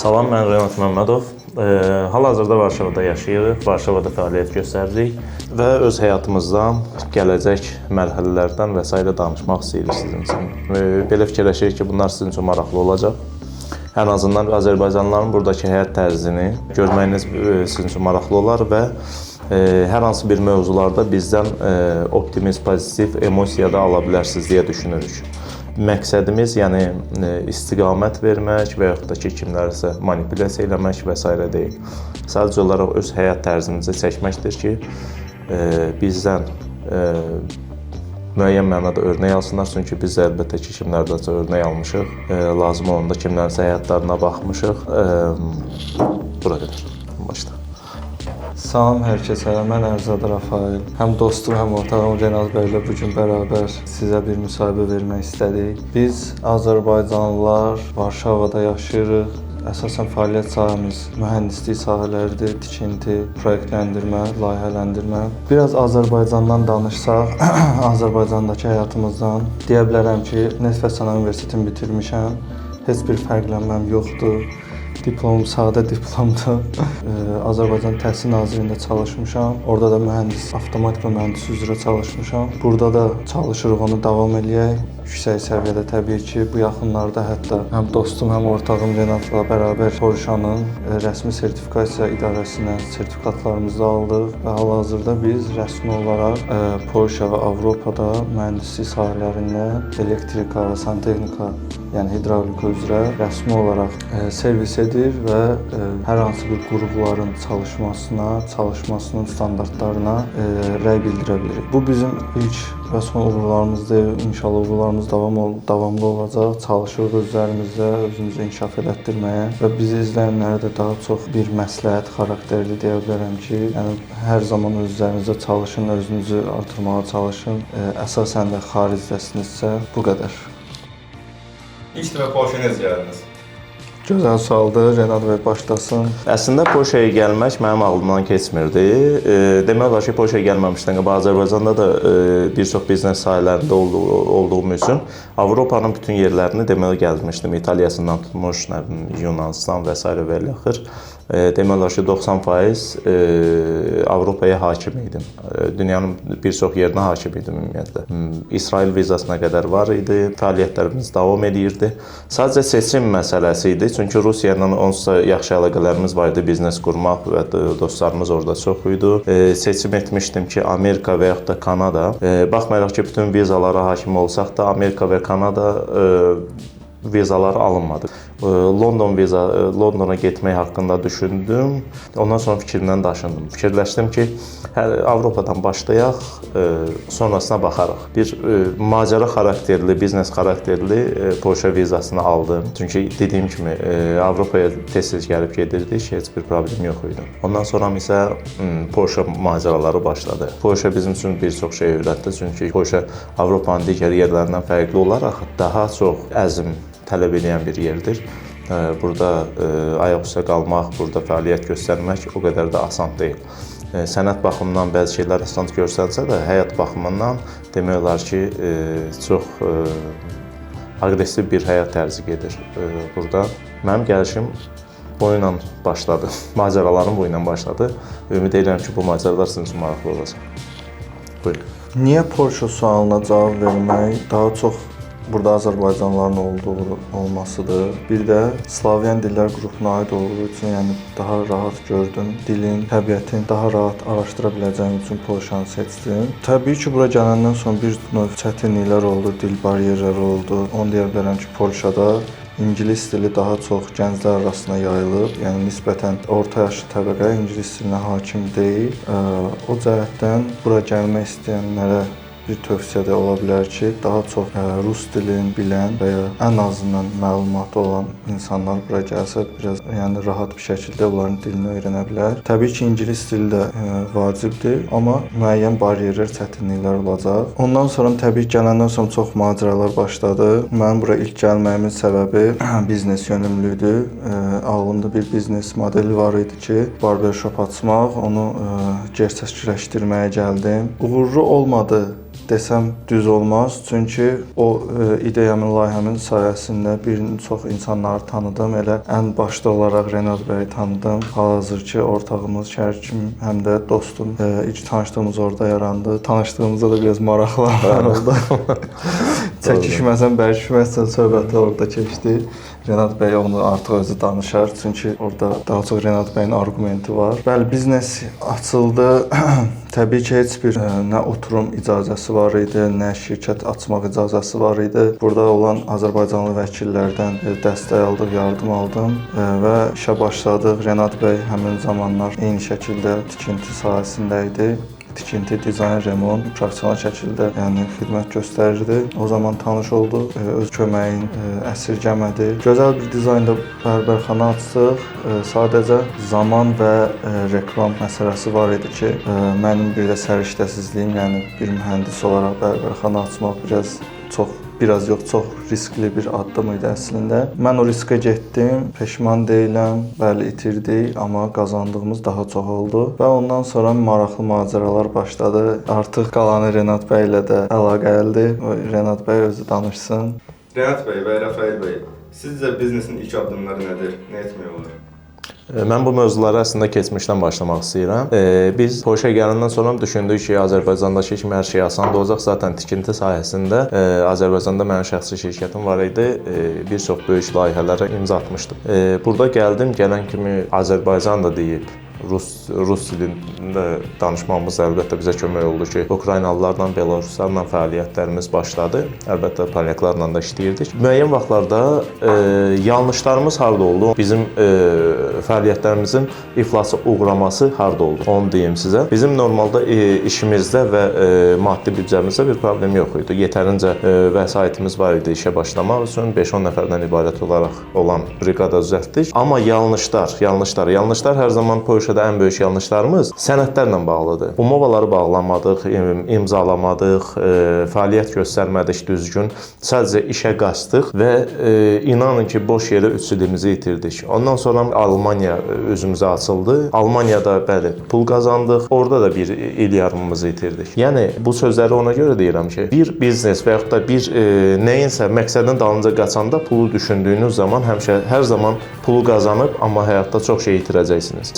Salam, mən Renat Məmmədov. Hal-hazırda Varşavada yaşayırıq, Varşavada fəaliyyət göstəririk və öz həyatımızdan, gələcək mərhələlərdən və s. danışmaq istəyirik sizin üçün. Belə fikirləşirik ki, bunlar sizin üçün maraqlı olacaq. Ən azından Azərbaycanlıların buradakı həyat tərzini görməyiniz sizin üçün maraqlı olar və hər hansı bir mövzularda bizdən optimist, pozitiv emosiya da ala bilərsiniz deyə düşünürük. Məqsədimiz, yəni istiqamət vermək və yaxud da ki, kimlərsə manipulyasiya eləmək və s. deyil. Sadəcə olaraq öz həyat tərzimizi çəkməkdir ki, bizdən müəyyən mənada örnək alsınlar, çünki biz əlbəttə ki, kimlərdənsə örnək almışıq, lazım olanda kimlərsə həyatlarına baxmışıq. Bura qədər, başda. Salam hər kəsə, mən Ərzad Rafael. Həm dostum, həm ortağım Renat bəylə bugün bərabər sizə bir müsahibə vermək istədik. Biz Azərbaycanlılar Varşavada yaşayırıq. Əsasən fəaliyyət sahəmiz mühəndislik sahələridir, tikinti, proyektlendirmə, layihələndirmə. Biraz Azərbaycandan danışsaq, Azərbaycandakı həyatımızdan deyə bilərəm ki, Neft və Sənaye Universitetini bitirmişəm. Heç bir fərqlənməm yoxdur. Diplomum sadə diplomdur. Azərbaycan Təhsil Nazirliyində çalışmışam. Orada da avtomatika mühəndisi üzrə çalışmışam. Burada da çalışırıq, onu davam eləyək. Yüksək səviyyədə təbii ki, bu yaxınlarda hətta həm dostum, həm ortağım Renatla bərabər Polşanın rəsmi sertifikasiya idarəsindən sertifikatlarımızı aldıq və hal-hazırda biz rəsmi olaraq Polşa və Avropada mühəndislik sahələrində elektrika və santexnika, yəni hidravlika üzrə rəsmi olaraq servis edir və hər hansı bir qurğuların çalışmasının standartlarına rəy bildirə bilirik. Bu bizim ilk və son uğurlarımızdır. İnşallah uğurlarımız davamlı olacaq. Çalışırıq özlərimizdə, özümüzü inkişaf elətdirməyə və bizi izləyənlərə də daha çox bir məsləhət xarakterli deyə bilərəm ki, yəni hər zaman özlərinizə çalışın, özünüzü artırmağa çalışın. Əsasən də xaricdəsinizsə bu qədər. İlk dəfə Polşaya necə gəldiniz? Gözəl sualdır, Renat bəy başlasın. Əslində Polşaya gəlmək mənim ağlımdan keçmirdi. Demək olar ki, Polşaya gəlməmişdən qabaq Azərbaycanda da bir çox biznes sahələrində olduğum üçün Avropanın bütün yerlərini deməli gəzmişdim. İtaliyasından tutmuş, Yunanistan və s. və ilaxır. Demək olar ki, 90% Avropaya hakim idim. Dünyanın bir çox yerinə hakim idim ümumiyyətlə. İsrail vizasına qədər var idi, fəaliyyətlərimiz davam edirdi. Sadəcə seçim məsələsi idi. Çünki Rusiya ilə onsuz da yaxşı əlaqələrimiz var idi, biznes qurmaq və dostlarımız orada çox idi. Seçim etmişdim ki, Amerika və yaxud da Kanada. Baxmayaraq ki, bütün vizalara hakim olsaq da, Amerika və Kanada vizalar alınmadı. Londona getmək haqqında düşündüm. Ondan sonra fikrimdən daşındım. Fikirləşdim ki, Avropadan başlayaq, sonrasına baxarıq. Bir macəra xarakterli, biznes xarakterli Polşa vizasını aldım. Çünki dediyim kimi Avropaya tez-tez gəlib gedirdik, heç bir problem yox idi. Ondan sonra isə Polşa macəraları başladı. Polşa bizim üçün bir çox şey öyrətdi. Çünki Polşa Avropanın digər yerlərindən fərqli olaraq daha çox əzm tələb edən bir yerdir. Burada ayaq üstə qalmaq, burada fəaliyyət göstərmək o qədər də asan deyil. Sənət baxımından bəzi şeylər asan görsənsə də, həyat baxımından demək olar ki, çox aqressiv bir həyat tərzi gedir burada. Mənim gəlişim bu ilə başladı, macəralarım bu ilə başladı. Ümid edirəm ki, bu macəralar sizin üçün maraqlı olacaq. Buyurun. Niyə Polşa sualına cavab vermək daha çox burada Azərbaycanlıların olduğu olmasıdır. Bir də Slavyan dillər qrupuna aid olduğu üçün, yəni daha rahat gördüm. Dilin, təbiətin daha rahat araşdıra biləcəyim üçün Polşanı seçdim. Təbii ki, bura gələndən sonra bir növ çətinliklər oldu, dil bariyerləri oldu. Onu deyə bilərəm ki, Polşada İngilis dili daha çox gənclər arasında yayılıb, yəni nisbətən orta yaşlı təbəqə İngilis dilinə hakim deyil. O cəhətdən bura gəlmək istəyənlərə bir tövsiyə də ola bilər ki, daha çox rus dilini bilən və ya ən azından məlumatı olan insanlar bura gəlsə, biraz rahat bir şəkildə onların dilini öyrənə bilər. Təbii ki, İngilis dili də vacibdir, amma müəyyən bariyerlər, çətinliklər olacaq. Ondan sonra təbii ki, gələndən sonra çox macəralar başladı. Mənim bura ilk gəlməyimin səbəbi biznes yönümlüydü. Ağlımda bir biznes modeli var idi ki, barbershop açmaq, onu gerçəkləşdirməyə gəldim. Uğurlu olmadı desəm düz olmaz. Çünki o ideyamın, layihəmin sayəsində bir çox insanları tanıdım. Elə ən başda olaraq Renat bəyi tanıdım. Hal-hazırki ortağımız, şərikim, həm də dostum. İlk tanışdığımız orada yarandı. Tanışdığımızda da biraz maraqlı oldu. Çəkişməsən, bərkişməsən söhbəti orada keçdi. Renat bəy onu artıq özü danışar. Çünki orada daha çox Renat bəyin arqumenti var. Bəli, biznes açıldı. Təbii ki, heç bir nə oturum icazəsi var idi, nə şirkət açmaq icazəsi var idi. Burada olan Azərbaycanlı vəkillərdən dəstək aldıq, yardım aldım və işə başladıq. Renat bəy həmin zamanlar eyni şəkildə tikinti sahəsində idi. Tikinti, dizayn, remont professional şəkildə xidmət göstərirdi. O zaman tanış olduq, öz köməyin əsirgəmədi. Gözəl bir dizaynda bərbərxana açdıq. Sadəcə zaman və reklam məsələsi var idi ki, mənim bir də səriştəsizliyim, yəni bir mühəndis olaraq bərbərxana açmaq biraz yox, çox riskli bir addım idi əslində. Mən o riskə getdim, peşman deyiləm. Bəli, itirdik, amma qazandığımız daha çox oldu və ondan sonra maraqlı macəralar başladı. Artıq qalanı Renat bəy ilə də əlaqəlidir. Renat bəy özü danışsın. Renat bəy və Rafael bəy, sizcə biznesin ilk addımları nədir? Nə etmək olur? Mən bu mövzulara əslində keçmişdən başlamaq istəyirəm. Biz Polşaya gələndən sonra düşündük ki, Azərbaycandakı kimi hər şey asan olacaq. Zaten tikinti sahəsində Azərbaycanda mənim şəxsi şirkətim var idi. Bir çox böyük layihələrə imza atmışdım. Burada gəldim, gələn kimi Azərbaycan da deyib, Rus dilində danışmamız əlbəttə bizə kömək oldu ki, Ukraynalılarla, Belaruslarla fəaliyyətlərimiz başladı. Əlbəttə polyaklarla da işləyirdik. Müəyyən vaxtlarda yanlışlarımız harda oldu? Bizim fəaliyyətlərimizin iflasa uğraması harda oldu? Onu deyim sizə. Bizim normalda işimizdə və maddi büdcəmizdə bir problem yox idi. Yetərincə vəsaitimiz var idi işə başlamaq üçün. 5-10 nəfərdən ibarət olaraq olan briqada düzəltdik. Amma yanlışlar hər zaman Polşada ən böyük yanlışlarımız sənədlərlə bağlıdır. Umovaları bağlamadıq, imzalamadıq, fəaliyyət göstərmədik düzgün. Sadəcə işə qaçdıq və inanın ki, boş yerə 3 ilimizi itirdik. Ondan sonra Almaniya özümüzə açıldı. Almaniyada bəli, pul qazandıq. Orada da bir il yarımımızı itirdik. Yəni bu sözləri ona görə deyirəm ki, bir biznes və yaxud da bir nəyinsə məqsədin dalınca qaçanda pulu düşündüyünüz zaman hər zaman pulu qazanıb, amma həyatda çox şey itirəcəksiniz.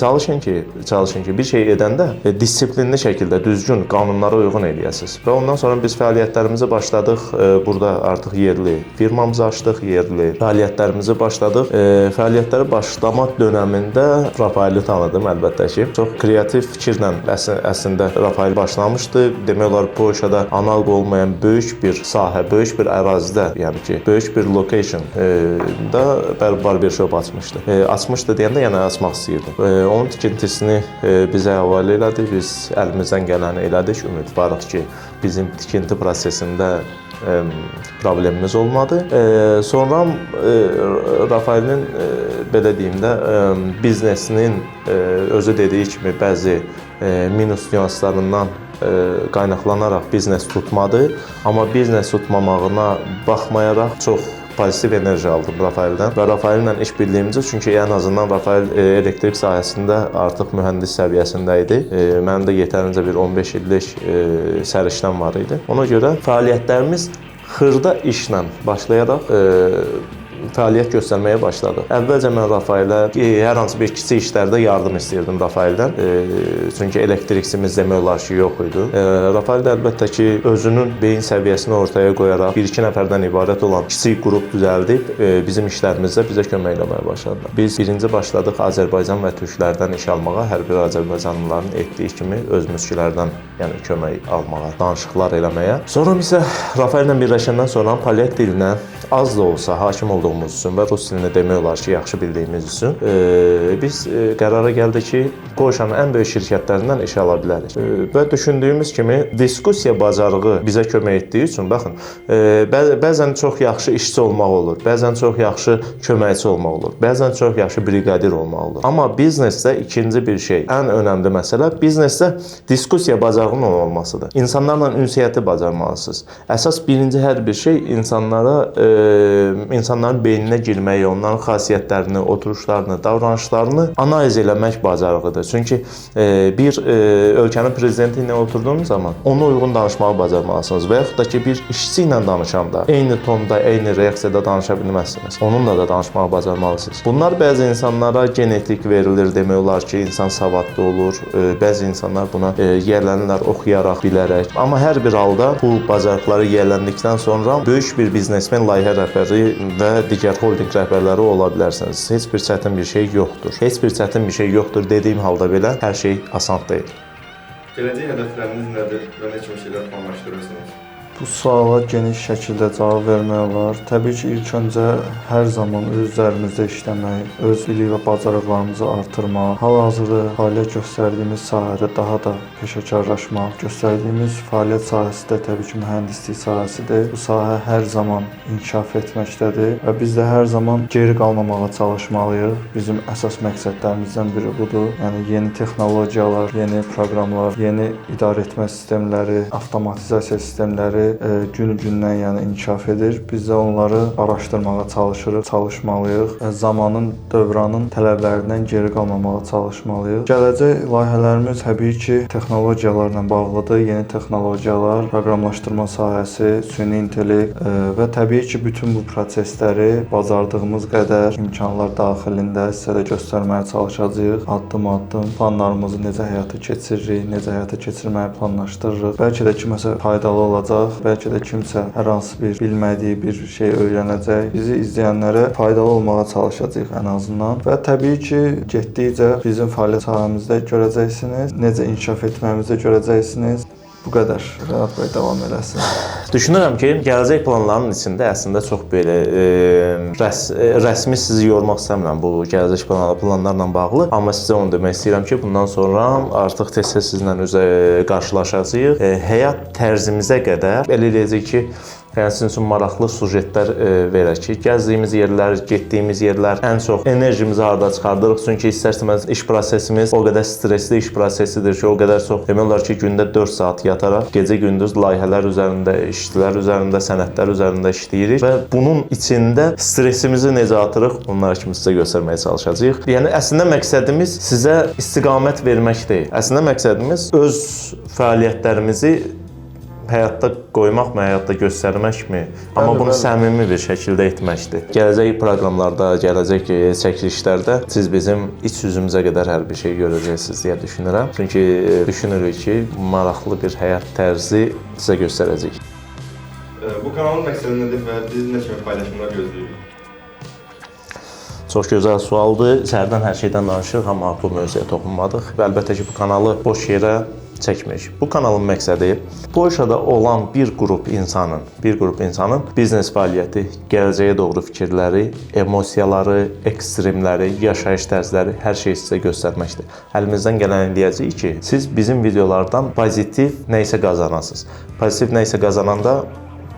Çalışın ki, bir şey edəndə disiplinli şəkildə düzgün qanunlara uyğun eləyəsiniz. Və ondan sonra biz fəaliyyətlərimizi başladıq. Burada artıq yerli firmamızı açdıq, yerli fəaliyyətlərimizi başladıq. Fəaliyyətləri başlamaq dönəmində Rafaeli tanıdım əlbəttə ki. Çox kreativ fikirlə əslində Rafael başlamışdı. Demək olar Polşada analog olmayan böyük bir sahə, böyük bir ərazidə, yəni ki, böyük bir location da barber shop açmışdı. Açmışdı deyəndə yəni açmaq istəyirdim. Onun tikintisini bizə həvalə elədi. Biz əlimizdən gələni elədik. Ümidvarıq ki, bizim tikinti prosesində problemimiz olmadı. Sonra Rafaelin belə deyim də biznesinin özü dediyi kimi bəzi minus nüanslarından qaynaqlanaraq biznes tutmadı. Amma biznes tutmamağına baxmayaraq çox pozitiv enerji aldım Rafaeldən və Rafaellə iş bildiyimizdə, çünki ən azından Rafael elektrik sahəsində artıq mühəndis səviyyəsində idi. Mənim də yetərincə bir 15 illik səriştəm var idi. Ona görə fəaliyyətlərimiz xırda işlə başlayaraq fəaliyyət göstərməyə başladı. Əvvəlcə mən Rafaelə hər hansı bir kiçik işlərdə yardım istəyirdim Rafaeldən. Çünki elektriksimiz demək olar ki, yox idi. Rafael də əlbəttə ki, özünün beyin səviyyəsini ortaya qoyaraq 1-2 nəfərdən ibarət olan kiçik qrup düzəldib bizim işlərimizdə bizə kömək etməyə başladılar. Biz birinci başladıq Azərbaycan və türklərdən iş almağa, hər bir azərbaycanlıların etdiyi kimi öz müşkilərdən, yəni kömək almağa, danışıqlar eləməyə. Sonra isə Rafaellə birləşəndən sonra polyak dilinə az da olsa hakim olduğumuz üçün və rus dilini demək olar ki, yaxşı bildiyimiz üçün biz qərara gəldik ki, Polşanın ən böyük şirkətlərindən iş ala bilərik. Və düşündüyümüz kimi diskussiya bacarığı bizə kömək etdiyi üçün, baxın, bəzən çox yaxşı işçi olmaq olur, bəzən çox yaxşı köməkçi olmaq olur, bəzən çox yaxşı briqadir olmaq olur. Amma biznesdə ikinci bir şey, ən önəmli məsələ biznesdə diskussiya bacarığının olmasıdır. İnsanlarla ünsiyyəti bacarmalısınız. Əsas birinci hər bir şey insanların beyninə girməyi, onların xasiyyətlərini, oturuşlarını, davranışlarını analiz eləmək bacarığıdır. Çünki bir ölkənin prezidenti ilə oturduğunuz zaman ona uyğun danışmağı bacarmalısınız və yaxud da ki, bir işçi ilə danışanda eyni tonda, eyni reaksiyada danışa bilməzsiniz. Onunla da danışmağı bacarmalısınız. Bunlar bəzi insanlara genetik verilir, demək olar ki, insan savadlı olur. Bəzi insanlar buna yiyələnirlər oxuyaraq, bilərək. Amma hər bir halda bu bacarıqları yiyələndikdən sonra böyük bir biznesmen, layihə rəhbəri və digər holdinq rəhbərləri ola bilərsiniz. Heç bir çətin bir şey yoxdur. Heç bir çətin bir şey yoxdur dediyim halda belə hər şey asan deyil. Gələcək hədəfləriniz nədir və nə kimi şeylər planlaşdırırsınız? Bu suala geniş şəkildə cavab vermək olar. Təbii ki, ilk öncə hər zaman öz üzərimizdə işləmək, öz bilik və bacarıqlarımızı artırmaq, hal-hazırda fəaliyyət göstərdiyimiz sahədə daha da peşəkarlaşmaq, göstərdiyimiz fəaliyyət sahəsi də təbii ki, mühəndislik sahəsidir. Bu sahə hər zaman inkişaf etməkdədir və biz də hər zaman geri qalmamağa çalışmalıyıq. Bizim əsas məqsədlərimizdən biri budur. Yəni yeni texnologiyalar, yeni proqramlar, yeni idarə etmə sistemləri, avtomatizasiya sistemləri gün-gündən yəni inkişaf edir. Biz də onları araşdırmağa çalışırıq, çalışmalıyıq. Zamanın, dövranın tələblərindən geri qalmamağa çalışmalıyıq. Gələcək layihələrimiz təbii ki, texnologiyalarla bağlıdır. Yeni texnologiyalar, proqramlaşdırma sahəsi, süni intellekt və təbii ki, bütün bu prosesləri bacardığımız qədər imkanlar daxilində sizə də göstərməyə çalışacağıq. Addım-addım planlarımızı necə həyata keçiririk, necə həyata keçirməyi planlaşdırırıq. Bəlkə də kiməsə faydalı olacaq. Bəlkə də kimsə hər hansı bir bilmədiyi bir şey öyrənəcək. Bizi izləyənlərə faydalı olmağa çalışacağıq ən azından. Və təbii ki, getdikcə bizim fəaliyyət sahəmizdə görəcəksiniz, necə inkişaf etməyimizi görəcəksiniz. Bu qədər. Rənad bəy davam eləsin. Düşünürəm ki, gələcək planlarının içində əslində çox belə rəsmi sizi yormaq istəmirəm bu gələcək planlarla bağlı. Amma sizə onu demək istəyirəm ki, bundan sonra artıq tez-tez sizlə üzə qarşılaşacağıq. Həyat tərzimizə qədər elə eləyəcək ki, sizin üçün maraqlı sujetlər verək ki, gəzdiyimiz yerlər, getdiyimiz yerlər, ən çox enerjimizi harda çıxardırıq. Çünki istərsəmiz iş prosesimiz o qədər stressli iş prosesidir ki, o qədər çox demək olar ki, gündə 4 saat yataraq, gecə-gündüz layihələr üzərində, işçilər üzərində, sənədlər üzərində işləyirik və bunun içində stressimizi necə atırıq, onları kimi sizə göstərməyə çalışacağıq. Yəni əslində məqsədimiz sizə istiqamət vermək deyil. Əslində məqsədimiz öz fəaliyyətlərimizi həyatda qoymaqmı, həyatda göstərməkmi? Amma bunu səmimi bir şəkildə etməkdir. Gələcək proqramlarda, gələcək çəkilişlərdə siz bizim iç yüzümüzə qədər hər bir şey görəcəksiniz deyə düşünürəm. Çünki düşünürük ki, maraqlı bir həyat tərzi sizə göstərəcəyik. Bu kanalın məqsədi nədir və biz nə kimi paylaşımlar gözləyirik? Çox gözəl sualdır. Səhərdən hər şeydən danışırıq, amma bu mövzuya toxunmadıq. Və əlbəttə ki, bu kanalı boş yerə çəkmirik. Bu kanalın məqsədi Polşada olan bir qrup insanın biznes fəaliyyəti, gələcəyə doğru fikirləri, emosiyaları, ekstremləri, yaşayış tərzləri, hər şeyi sizə göstərməkdir. Əlimizdən gələni deyəcəyik ki, siz bizim videolardan pozitiv nə isə qazanasınız. Pozitiv nə isə qazananda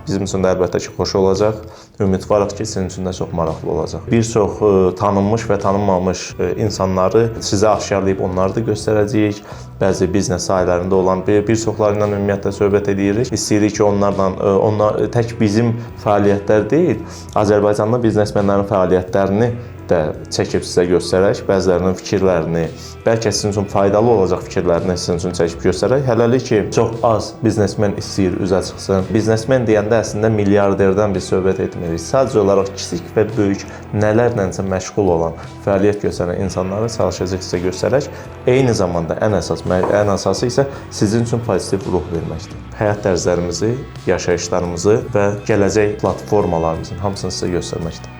bizim üçün də əlbəttə ki, xoş olacaq. Ümidvarıq ki, sizin üçün də çox maraqlı olacaq. Bir çox tanınmış və tanınmamış insanları sizə aşkarlayıb onları da göstərəcəyik. Bəzi biznes sahələrində olan bir çoxları ilə ümumiyyətlə söhbət edirik. İstəyirik ki, onlar tək bizim fəaliyyətlər deyil, Azərbaycanlı biznesmenlərin fəaliyyətlərini də çəkib sizə göstərək, bəzilərinin fikirlərini, bəlkə sizin üçün faydalı olacaq fikirlərini sizin üçün çəkib göstərək. Hələlik ki, çox az biznesmen istəyir üzə çıxsın. Biznesmen deyəndə əslində milyarderdən biz söhbət etmirik. Sadəcə olaraq kiçik və böyük nələrlənsə məşğul olan, fəaliyyət göstərən insanları çalışacaq sizə göstərək. Eyni zamanda ən əsası isə sizin üçün pozitiv ruh verməkdir. Həyat tərzlərimizi, yaşayışlarımızı və gələcək platformalarımızın hamısını sizə göstərməkdir.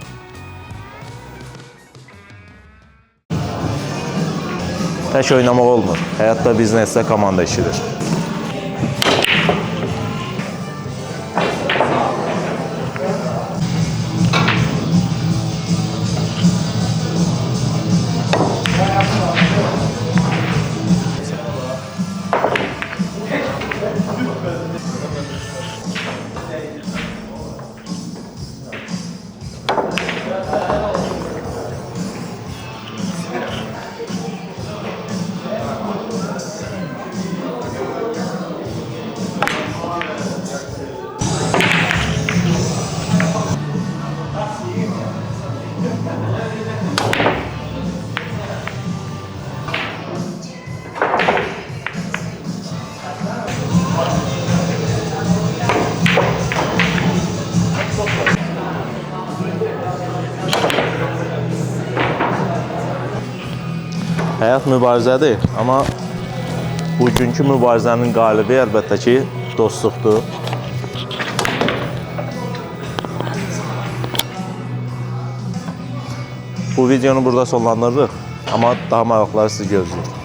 Tək oynamaq olmur. Həyatda biznesdə komanda işidir. Həyat mübarizədir, amma bugünkü mübarizənin qalibi əlbəttə ki, dostluqdur. Bu videonu burada sonlandırırıq, amma daha maraqları sizi gözləyir.